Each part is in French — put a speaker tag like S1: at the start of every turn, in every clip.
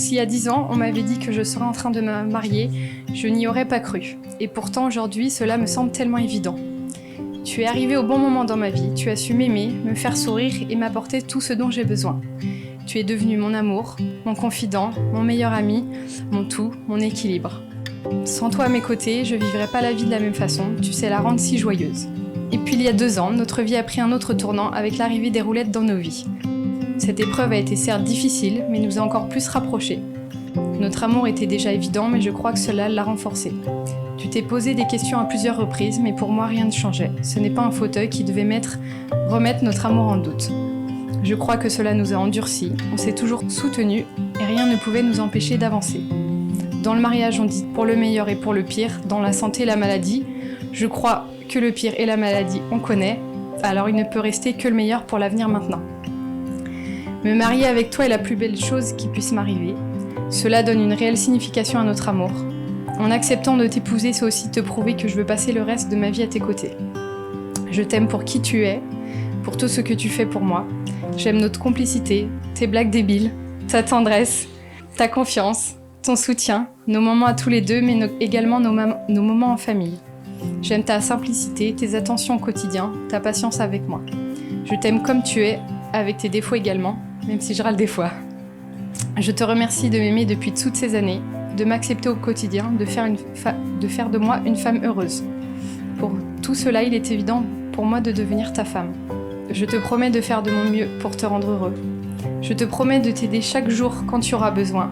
S1: Si à 10 ans, on m'avait dit que je serais en train de me marier, je n'y aurais pas cru. Et pourtant, aujourd'hui, cela me semble tellement évident. Tu es arrivé au bon moment dans ma vie, tu as su m'aimer, me faire sourire et m'apporter tout ce dont j'ai besoin. Tu es devenu mon amour, mon confident, mon meilleur ami, mon tout, mon équilibre. Sans toi à mes côtés, je vivrais pas la vie de la même façon, tu sais la rendre si joyeuse. Et puis il y a 2 ans, notre vie a pris un autre tournant avec l'arrivée des roulettes dans nos vies. Cette épreuve a été certes difficile, mais nous a encore plus rapprochés. Notre amour était déjà évident, mais je crois que cela l'a renforcé. Tu t'es posé des questions à plusieurs reprises, mais pour moi rien ne changeait. Ce n'est pas un fauteuil qui devait remettre notre amour en doute. Je crois que cela nous a endurcis, on s'est toujours soutenus et rien ne pouvait nous empêcher d'avancer. Dans le mariage, on dit pour le meilleur et pour le pire, dans la santé et la maladie. Je crois que le pire et la maladie, on connaît, alors il ne peut rester que le meilleur pour l'avenir maintenant. Me marier avec toi est la plus belle chose qui puisse m'arriver. Cela donne une réelle signification à notre amour. En acceptant de t'épouser, c'est aussi te prouver que je veux passer le reste de ma vie à tes côtés. Je t'aime pour qui tu es, pour tout ce que tu fais pour moi. J'aime notre complicité, tes blagues débiles, ta tendresse, ta confiance, ton soutien, nos moments à tous les deux, mais également nos moments en famille. J'aime ta simplicité, tes attentions au quotidien, ta patience avec moi. Je t'aime comme tu es, avec tes défauts également, même si je râle des fois. Je te remercie de m'aimer depuis toutes ces années, de m'accepter au quotidien, de faire de moi une femme heureuse. Pour tout cela, il est évident pour moi de devenir ta femme. Je te promets de faire de mon mieux pour te rendre heureux. Je te promets de t'aider chaque jour quand tu auras besoin,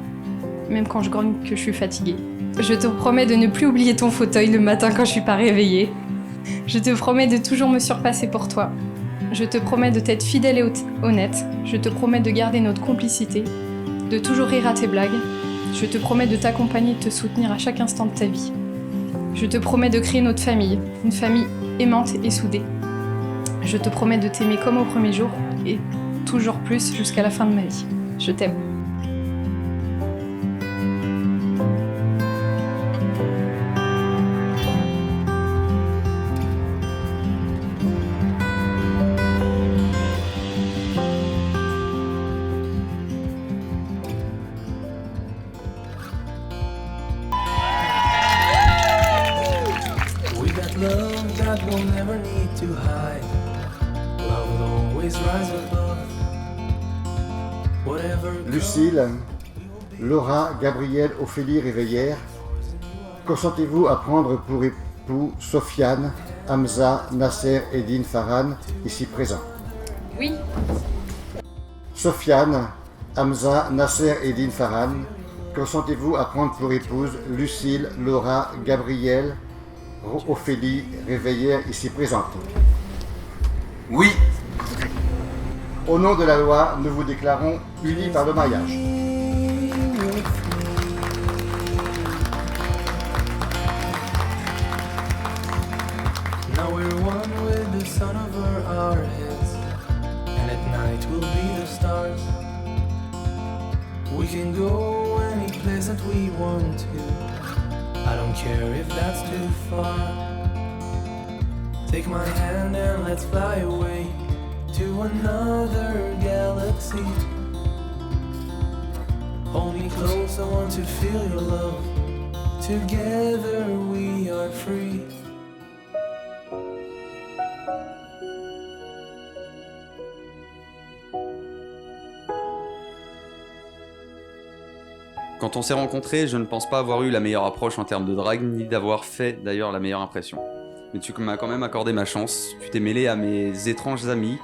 S1: même quand je grogne que je suis fatiguée. Je te promets de ne plus oublier ton fauteuil le matin quand je suis pas réveillée. Je te promets de toujours me surpasser pour toi. Je te promets de t'être fidèle et honnête. Je te promets de garder notre complicité, de toujours rire à tes blagues. Je te promets de t'accompagner et de te soutenir à chaque instant de ta vie. Je te promets de créer notre famille, une famille aimante et soudée. Je te promets de t'aimer comme au premier jour et toujours plus jusqu'à la fin de ma vie. Je t'aime.
S2: Love that we'll never need to hide. Love will always rise above. Whatever.
S3: Lucille, Laura, Gabrielle, Ophélie Réveillère, consentez-vous à prendre pour époux Sofiane, Hamza, Nasser et Din Farhan, ici présents?
S1: Oui.
S3: Sofiane, Hamza, Nasser et Din Farhan, consentez-vous à prendre pour épouse Lucille, Laura, Gabrielle, Ophélie Réveillère, ici présente?
S4: Oui.
S3: Au nom de la loi, nous vous déclarons unis par le mariage.
S2: Now we're one with the sun over our heads, and at night we'll be the stars. We can go any place that we want to. I don't care if that's too far. Take my hand and let's fly away to another galaxy. Hold me close, I want to feel your love. Together we are free.
S4: Quand on s'est rencontrés, je ne pense pas avoir eu la meilleure approche en termes de drague, ni d'avoir fait d'ailleurs la meilleure impression. Mais tu m'as quand même accordé ma chance, tu t'es mêlé à mes étranges amis,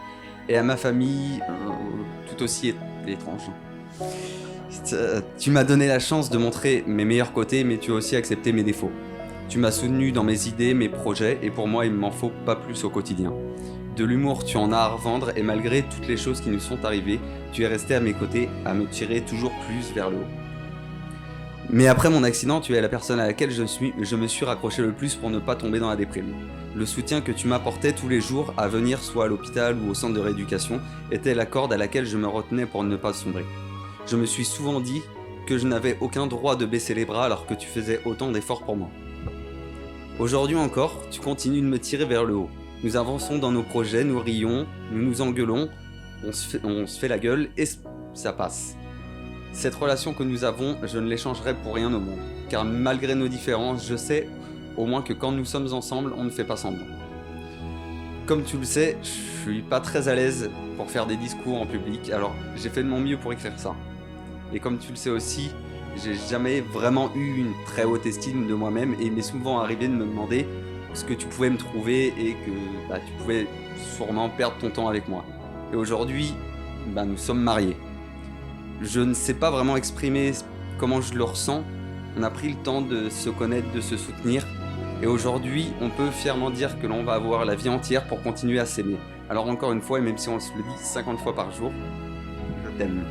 S4: et à ma famille, tout aussi étrange. Tu m'as donné la chance de montrer mes meilleurs côtés, mais tu as aussi accepté mes défauts. Tu m'as soutenu dans mes idées, mes projets, et pour moi il m'en faut pas plus au quotidien. De l'humour, tu en as à revendre, et malgré toutes les choses qui nous sont arrivées, tu es resté à mes côtés, à me tirer toujours plus vers le haut. Mais après mon accident, tu es la personne à laquelle je me suis raccroché le plus pour ne pas tomber dans la déprime. Le soutien que tu m'apportais tous les jours à venir soit à l'hôpital ou au centre de rééducation était la corde à laquelle je me retenais pour ne pas sombrer. Je me suis souvent dit que je n'avais aucun droit de baisser les bras alors que tu faisais autant d'efforts pour moi. Aujourd'hui encore, tu continues de me tirer vers le haut. Nous avançons dans nos projets, nous rions, nous nous engueulons, on se fait la gueule et ça passe. Cette relation que nous avons, je ne l'échangerai pour rien au monde. Car malgré nos différences, je sais au moins que quand nous sommes ensemble, on ne fait pas semblant. Comme tu le sais, je suis pas très à l'aise pour faire des discours en public, alors j'ai fait de mon mieux pour écrire ça. Et comme tu le sais aussi, j'ai jamais vraiment eu une très haute estime de moi-même et il m'est souvent arrivé de me demander ce que tu pouvais me trouver et que tu pouvais sûrement perdre ton temps avec moi. Et aujourd'hui, nous sommes mariés. Je ne sais pas vraiment exprimer comment je le ressens. On a pris le temps de se connaître, de se soutenir. Et aujourd'hui, on peut fièrement dire que l'on va avoir la vie entière pour continuer à s'aimer. Alors encore une fois, et même si on se le dit 50 fois par jour, je t'aime.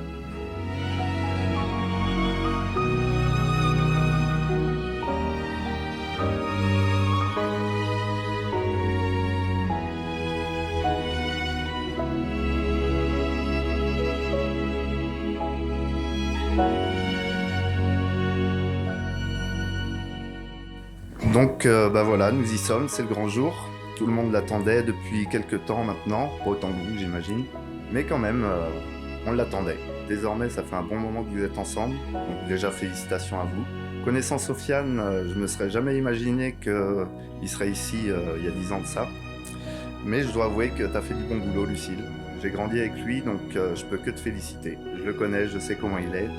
S5: Donc voilà, nous y sommes, c'est le grand jour. Tout le monde l'attendait depuis quelques temps maintenant, pas autant que vous j'imagine, mais quand même, on l'attendait. Désormais, ça fait un bon moment que vous êtes ensemble, donc déjà félicitations à vous. Connaissant Sofiane, je ne me serais jamais imaginé qu'il serait ici il y a 10 ans de ça. Mais je dois avouer que tu as fait du bon boulot, Lucille. J'ai grandi avec lui, donc je peux que te féliciter. Je le connais, je sais comment il est,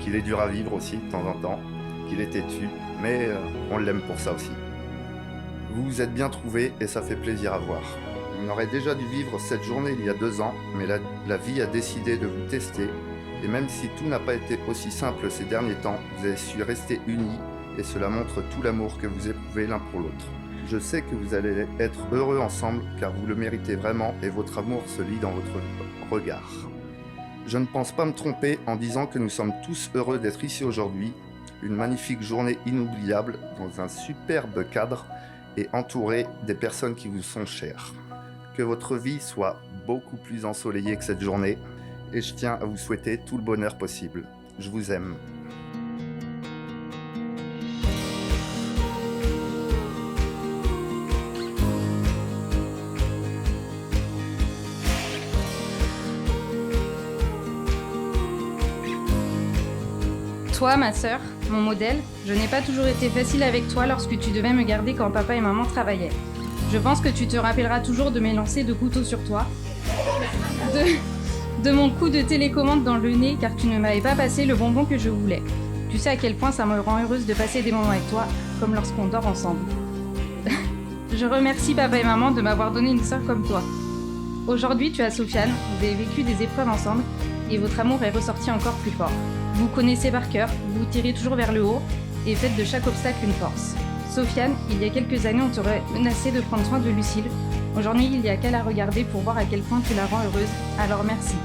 S5: qu'il est dur à vivre aussi de temps en temps, qu'il est têtu, mais on l'aime pour ça aussi. Vous vous êtes bien trouvés et ça fait plaisir à voir. On aurait déjà dû vivre cette journée il y a 2 ans, mais la vie a décidé de vous tester. Et même si tout n'a pas été aussi simple ces derniers temps, vous avez su rester unis et cela montre tout l'amour que vous éprouvez l'un pour l'autre. Je sais que vous allez être heureux ensemble car vous le méritez vraiment et votre amour se lit dans votre regard. Je ne pense pas me tromper en disant que nous sommes tous heureux d'être ici aujourd'hui. Une magnifique journée inoubliable dans un superbe cadre et entouré des personnes qui vous sont chères. Que votre vie soit beaucoup plus ensoleillée que cette journée et je tiens à vous souhaiter tout le bonheur possible. Je vous aime.
S6: Toi, ma sœur, mon modèle, je n'ai pas toujours été facile avec toi lorsque tu devais me garder quand papa et maman travaillaient. Je pense que tu te rappelleras toujours de mes lancers de couteau sur toi, de mon coup de télécommande dans le nez car tu ne m'avais pas passé le bonbon que je voulais. Tu sais à quel point ça me rend heureuse de passer des moments avec toi, comme lorsqu'on dort ensemble. Je remercie papa et maman de m'avoir donné une sœur comme toi. Aujourd'hui, tu as Sofiane, vous avez vécu des épreuves ensemble et votre amour est ressorti encore plus fort. Vous connaissez par cœur, vous tirez toujours vers le haut et faites de chaque obstacle une force. Sofiane, il y a quelques années, on t'aurait menacé de prendre soin de Lucille. Aujourd'hui, il n'y a qu'à la regarder pour voir à quel point tu la rends heureuse. Alors merci.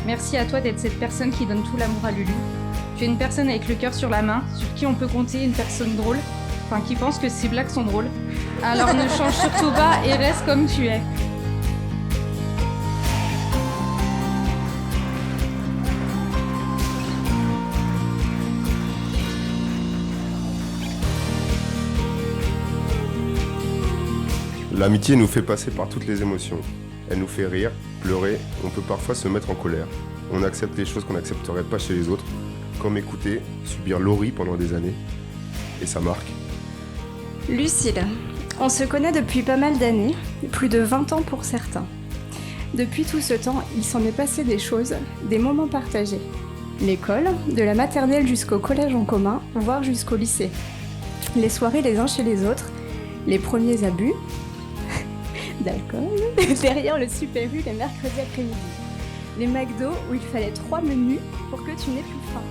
S6: Merci à toi d'être cette personne qui donne tout l'amour à Lulu. Tu es une personne avec le cœur sur la main, sur qui on peut compter, une personne drôle, enfin qui pense que ses blagues sont drôles. Alors ne change surtout pas et reste comme tu es.
S7: L'amitié nous fait passer par toutes les émotions. Elle nous fait rire, pleurer, on peut parfois se mettre en colère. On accepte les choses qu'on n'accepterait pas chez les autres, comme écouter, subir Laurie pendant des années. Et ça marque.
S8: Lucille, on se connaît depuis pas mal d'années, plus de 20 ans pour certains. Depuis tout ce temps, il s'en est passé des choses, des moments partagés. L'école, de la maternelle jusqu'au collège en commun, voire jusqu'au lycée. Les soirées les uns chez les autres, les premiers abus d'alcool, derrière le Super U les mercredis après-midi. Les McDo où il fallait 3 menus pour que tu n'aies plus faim.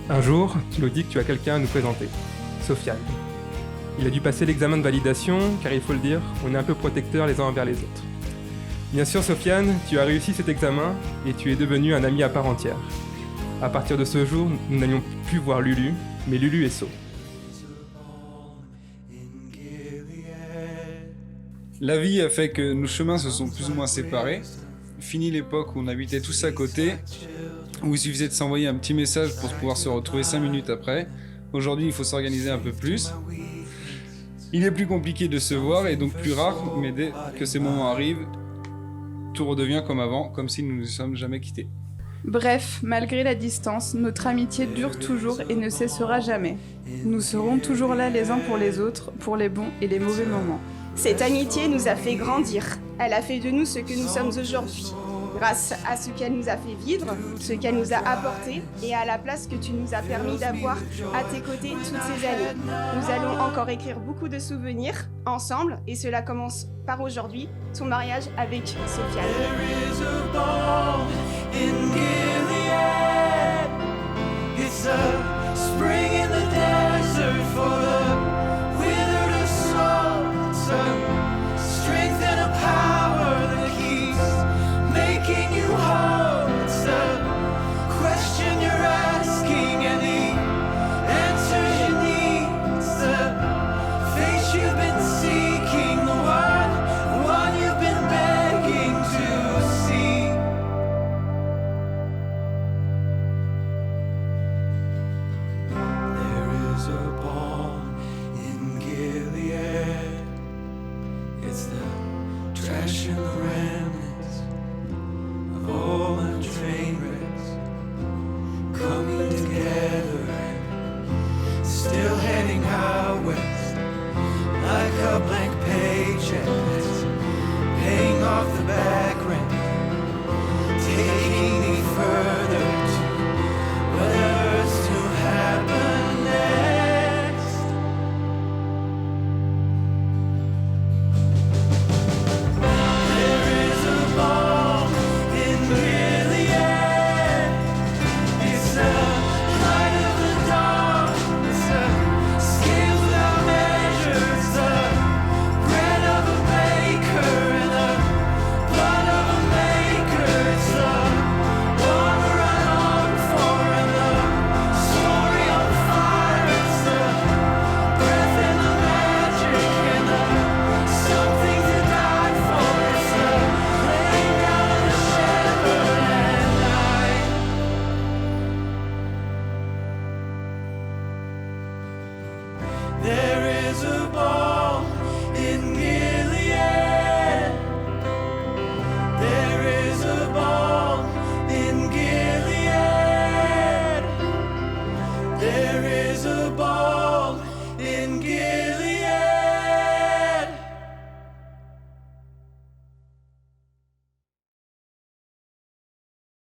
S9: Un jour, tu nous dis que tu as quelqu'un à nous présenter, Sofiane. Il a dû passer l'examen de validation, car il faut le dire, on est un peu protecteurs les uns envers les autres. Bien sûr, Sofiane, tu as réussi cet examen et tu es devenu un ami à part entière. À partir de ce jour, nous n'allions plus voir Lulu, mais Lulu et So.
S10: La vie a fait que nos chemins se sont plus ou moins séparés. Fini l'époque où on habitait tous à côté, où il suffisait de s'envoyer un petit message pour pouvoir se retrouver 5 minutes après. Aujourd'hui, il faut s'organiser un peu plus. Il est plus compliqué de se voir et donc plus rare, mais dès que ces moments arrivent, tout redevient comme avant, comme si nous ne nous sommes jamais quittés.
S11: Bref, malgré la distance, notre amitié dure toujours et ne cessera jamais. Nous serons toujours là les uns pour les autres, pour les bons et les mauvais moments.
S8: Cette amitié nous a fait grandir. Elle a fait de nous ce que nous sommes aujourd'hui. Grâce à ce qu'elle nous a fait vivre, ce qu'elle nous a apporté et à la place que tu nous as permis d'avoir à tes côtés toutes ces années. Nous allons encore écrire beaucoup de souvenirs ensemble et cela commence par aujourd'hui, ton mariage avec Sofiane.
S2: Trash and the remnants of all my train wrecks coming together and still